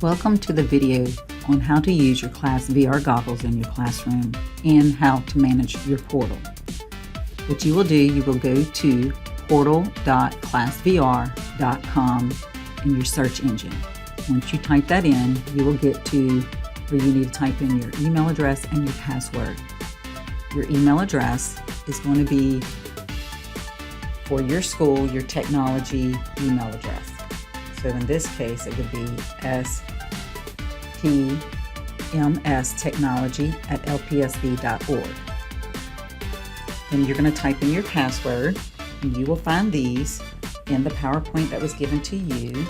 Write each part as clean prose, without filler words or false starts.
Welcome to the video on how to use your ClassVR goggles in your classroom and how to manage your portal. What you will do, you will go to portal.classvr.com in your search engine. Once you type that in, you will get to where you need to type in your email address and your password. Your email address is going to be for your school, your technology email address. So in this case, it would be stmstechnology@lpsb.org. Then you're going to type in your password, and you will find these in the PowerPoint that was given to you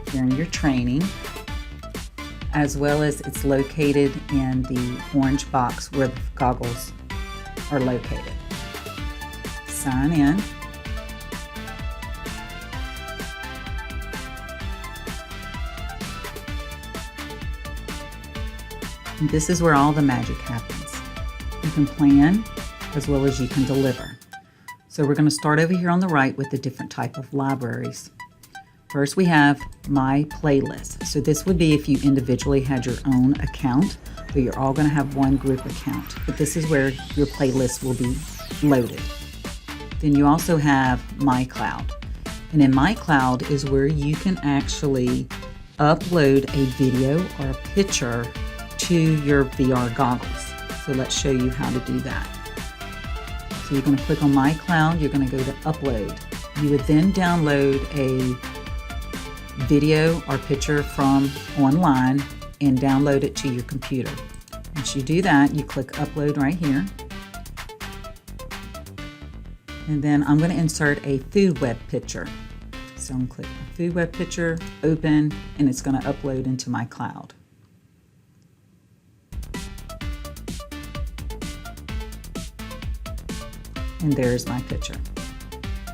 during your training, as well as it's located in the orange box where the goggles are located. Sign in. And this is where all the magic happens. You can plan as well as you can deliver. So we're going to start over here on the right with the different type of libraries. First we have My Playlist. So this would be if you individually had your own account, but you're all going to have one group account. But this is where your playlist will be loaded. Then you also have My Cloud. And in My Cloud is where you can actually upload a video or a picture to your VR goggles. So let's show you how to do that. So you're going to click on My Cloud, you're going to go to Upload. You would then download a video or picture from online and download it to your computer. Once you do that, you click Upload right here. And then I'm going to insert a food web picture. So I'm going to click Food Web Picture, Open, and it's going to upload into My Cloud. And there's my picture.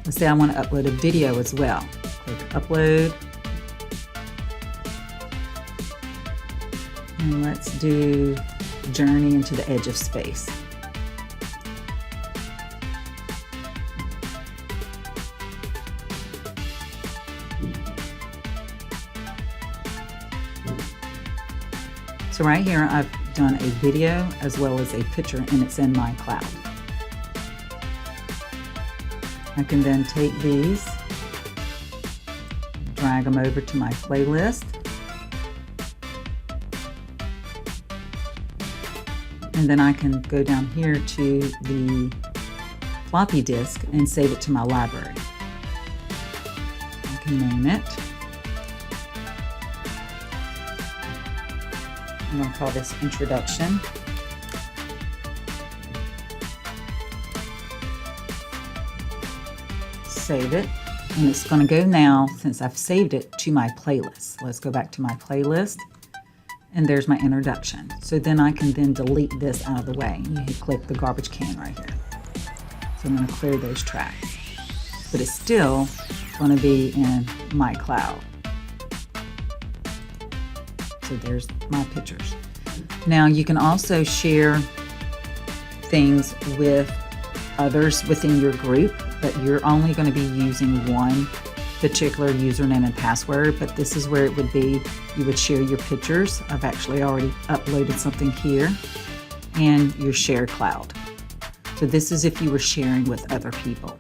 Let's say I want to upload a video as well. Click Upload. And let's do Journey into the Edge of Space. So right here I've done a video as well as a picture, and it's in My Cloud. I can then take these, drag them over to my playlist, and then I can go down here to the floppy disk and save it to my library. I can name it. I'm going to call this Introduction. Save it, and it's going to go now, since I've saved it, to my playlist. Let's go back to my playlist, and there's my introduction. So then I can then delete this out of the way. You can click the garbage can right here. So I'm going to clear those tracks, but it's still going to be in My Cloud. So there's my pictures. Now you can also share things with others within your group, but you're only going to be using one particular username and password. But this is where it would be, you would share your pictures. I've actually already uploaded something here, and your shared cloud. So this is if you were sharing with other people.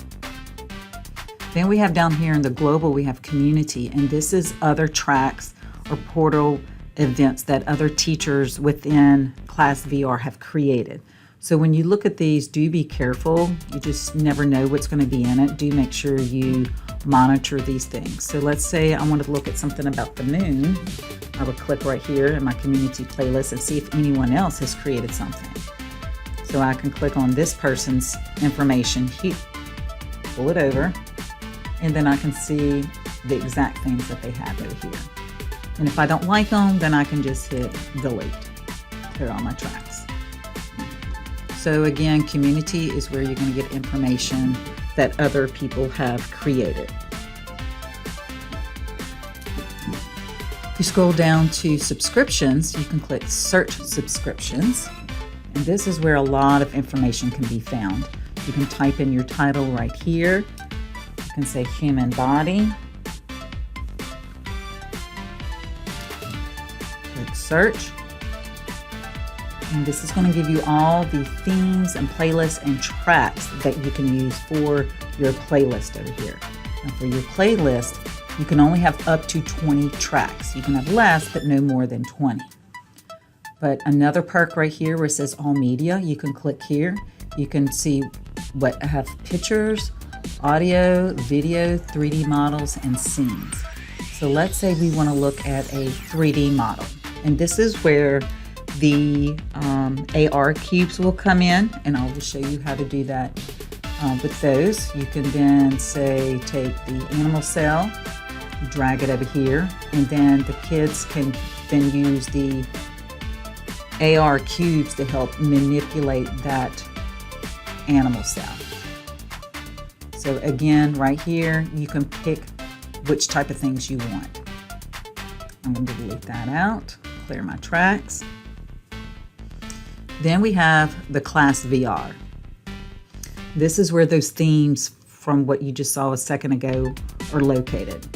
Then we have down here in the global, we have community, and this is other tracks or portal events that other teachers within ClassVR have created. So when you look at these, do be careful. You just never know what's going to be in it. Do make sure you monitor these things. So let's say I want to look at something about the moon. I would click right here in my community playlist and see if anyone else has created something. So I can click on this person's information here, pull it over, and then I can see the exact things that they have over here. And if I don't like them, then I can just hit delete, clear all my tracks. So again, community is where you're going to get information that other people have created. If you scroll down to subscriptions, you can click Search Subscriptions. And this is where a lot of information can be found. You can type in your title right here. You can say human body. search. And this is going to give you all the themes and playlists and tracks that you can use for your playlist over here. And for your playlist, you can only have up to 20 tracks. You can have less, but no more than 20. But another perk right here where it says all media, you can click here. You can see what have pictures, audio, video, 3D models, and scenes. So let's say we want to look at a 3D model. And this is where the AR cubes will come in, and I will show you how to do that with those. You can then say take the animal cell, drag it over here, and then the kids can then use the AR cubes to help manipulate that animal cell. So again, right here, you can pick which type of things you want. I'm going to delete that out, clear my tracks. Then we have the ClassVR. This is where those themes from what you just saw a second ago are located.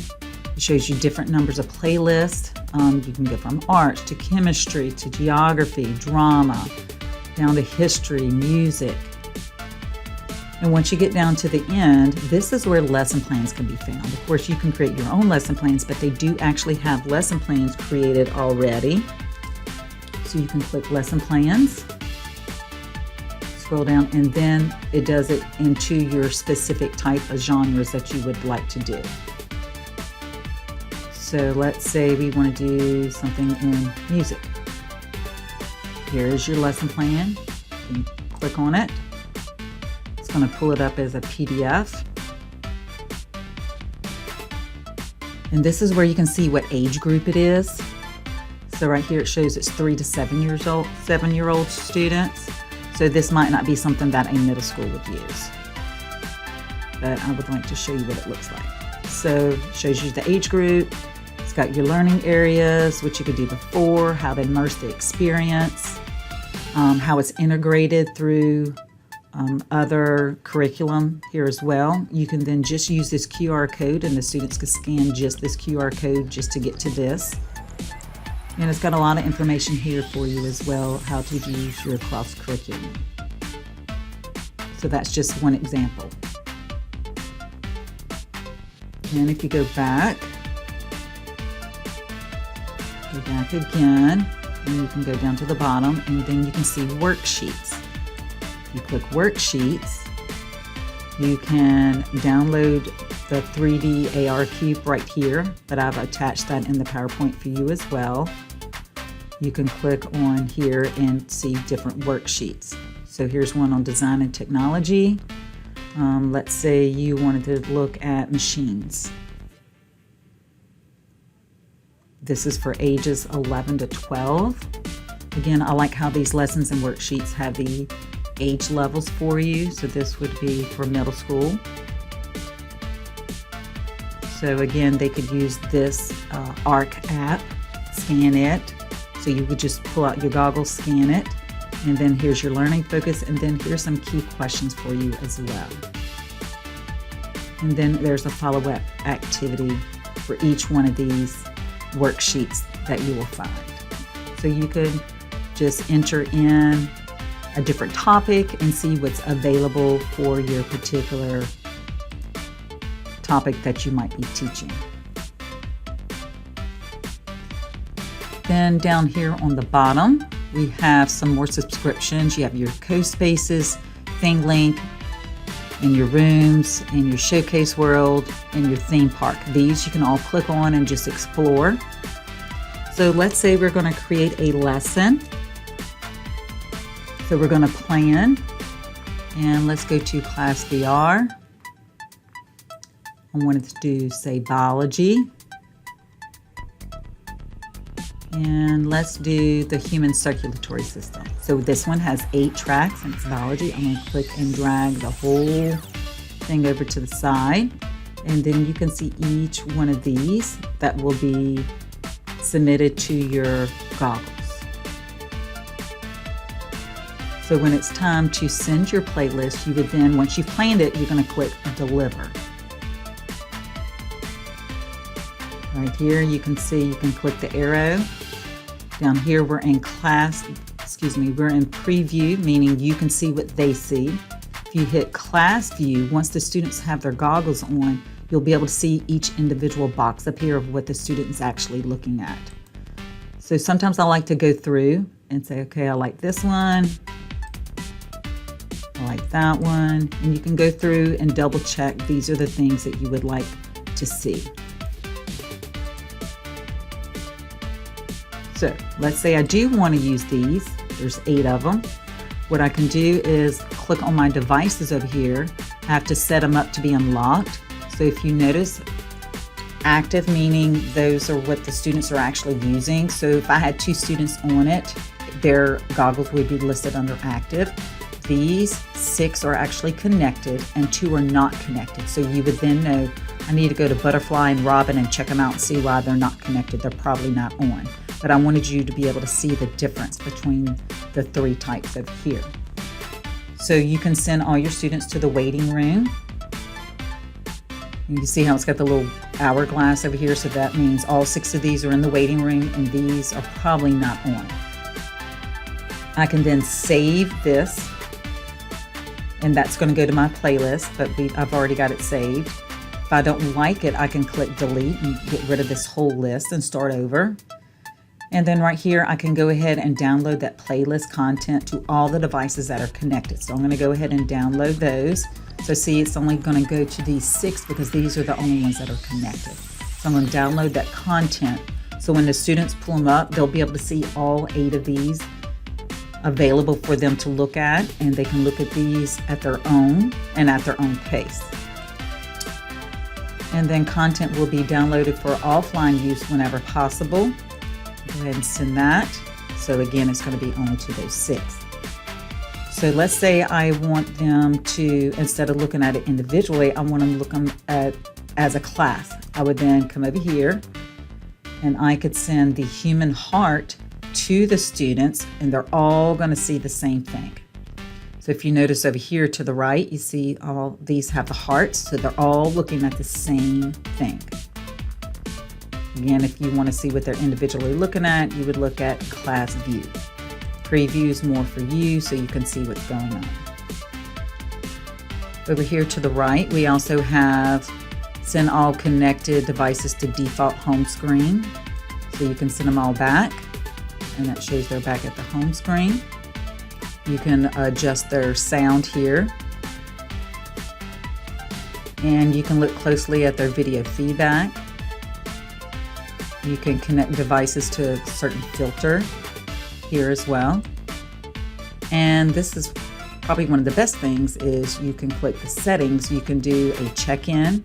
It shows you different numbers of playlists. You can go from arts to chemistry to geography, drama, down to history, music. And once you get down to the end, this is where lesson plans can be found. Of course, you can create your own lesson plans, but they do actually have lesson plans created already. So you can click lesson plans, scroll down, and then it does it into your specific type of genres that you would like to do. So let's say we want to do something in music. Here's your lesson plan. You can click on it. It's going to pull it up as a PDF. And this is where you can see what age group it is. So right here it shows it's 3 to 7-year-old students. So this might not be something that a middle school would use. But I would like to show you what it looks like. So it shows you the age group. It's got your learning areas, what you could do before, how to immerse the experience, how it's integrated through other curriculum here as well. You can then just use this QR code and the students can scan just this QR code just to get to this. And it's got a lot of information here for you as well, how to use your cross curriculum. So that's just one example. And if you go back again, and you can go down to the bottom, and then you can see worksheets. You click worksheets, you can download the 3D AR cube right here, but I've attached that in the PowerPoint for you as well. You can click on here and see different worksheets. So here's one on design and technology. Let's say you wanted to look at machines. This is for ages 11 to 12. Again, I like how these lessons and worksheets have the age levels for you. So this would be for middle school. So again, they could use this ARC app, scan it. So you would just pull out your goggles, scan it, and then here's your learning focus, and then here's some key questions for you as well. And then there's a follow-up activity for each one of these worksheets that you will find. So you could just enter in a different topic and see what's available for your particular topic that you might be teaching. Then down here on the bottom, we have some more subscriptions. You have your CoSpaces, ThingLink, and your rooms, and your Showcase World, and your theme park. These you can all click on and just explore. So let's say we're going to create a lesson. So we're going to plan, and let's go to ClassVR. I wanted to do, say, biology. And let's do the human circulatory system. So this one has 8 tracks and it's biology. I'm going to click and drag the whole thing over to the side. And then you can see each one of these that will be submitted to your goggles. So when it's time to send your playlist, you would then, once you've planned it, you're going to click deliver. Right here you can see you can click the arrow Down here, we're in we're in preview, meaning you can see what they see. If you hit class view, once the students have their goggles on, you'll be able to see each individual box up here of what the student is actually looking at. So sometimes I like to go through and say, okay, I like this one. I like that one. And you can go through and double check. These are the things that you would like to see. So let's say I do want to use these. There's 8 of them. What I can do is click on my devices over here. I have to set them up to be unlocked. So if you notice, active meaning those are what the students are actually using. So if I had 2 students on it, their goggles would be listed under active. These 6 are actually connected and 2 are not connected. So you would then know I need to go to Butterfly and Robin and check them out and see why they're not connected. They're probably not on. But I wanted you to be able to see the difference between the 3 types over here. So you can send all your students to the waiting room. You can see how it's got the little hourglass over here. So that means all 6 of these are in the waiting room and these are probably not on. I can then save this. And that's going to go to my playlist, but I've already got it saved. If I don't like it, I can click delete and get rid of this whole list and start over. And then right here, I can go ahead and download that playlist content to all the devices that are connected. So I'm going to go ahead and download those. So see, it's only going to go to these 6 because these are the only ones that are connected. So I'm going to download that content. So when the students pull them up, they'll be able to see all 8 of these available for them to look at, and they can look at these at their own and at their own pace. And then content will be downloaded for offline use whenever possible. Go ahead and send that. So again, it's going to be only to those 6. So let's say I want them to, instead of looking at it individually, I want them to look at as a class. I would then come over here and I could send the human heart to the students and they're all going to see the same thing. So if you notice over here to the right, you see all these have the hearts, so they're all looking at the same thing. Again, if you want to see what they're individually looking at, you would look at class view. Preview is more for you, so you can see what's going on. Over here to the right, we also have send all connected devices to default home screen. So you can send them all back, and that shows they're back at the home screen. You can adjust their sound here. And you can look closely at their video feedback. You can connect devices to a certain filter here as well. And this is probably one of the best things is you can click the settings. You can do a check-in,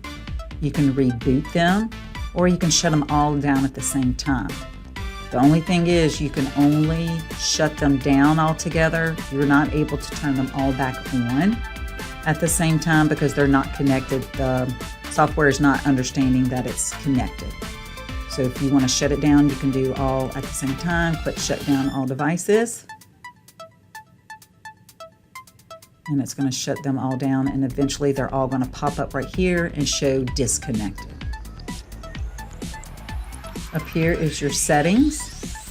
you can reboot them, or you can shut them all down at the same time. The only thing is you can only shut them down altogether. You're not able to turn them all back on at the same time because they're not connected. The software is not understanding that it's connected. So if you want to shut it down, you can do all at the same time. Click shut down all devices. And it's going to shut them all down, and eventually they're all going to pop up right here and show disconnected. Up here is your settings.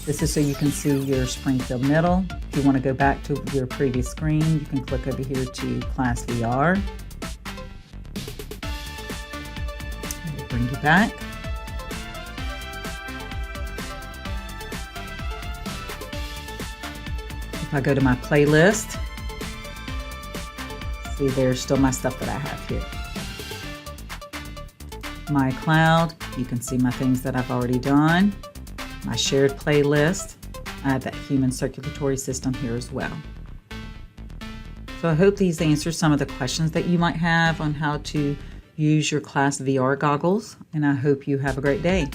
This is so you can see your Springfield Middle. If you want to go back to your previous screen, you can click over here to ClassVR. It'll bring you back. If I go to my playlist, see there's still my stuff that I have here. My cloud, you can see my things that I've already done. My shared playlist, I have that human circulatory system here as well. So I hope these answer some of the questions that you might have on how to use your ClassVR goggles, and I hope you have a great day.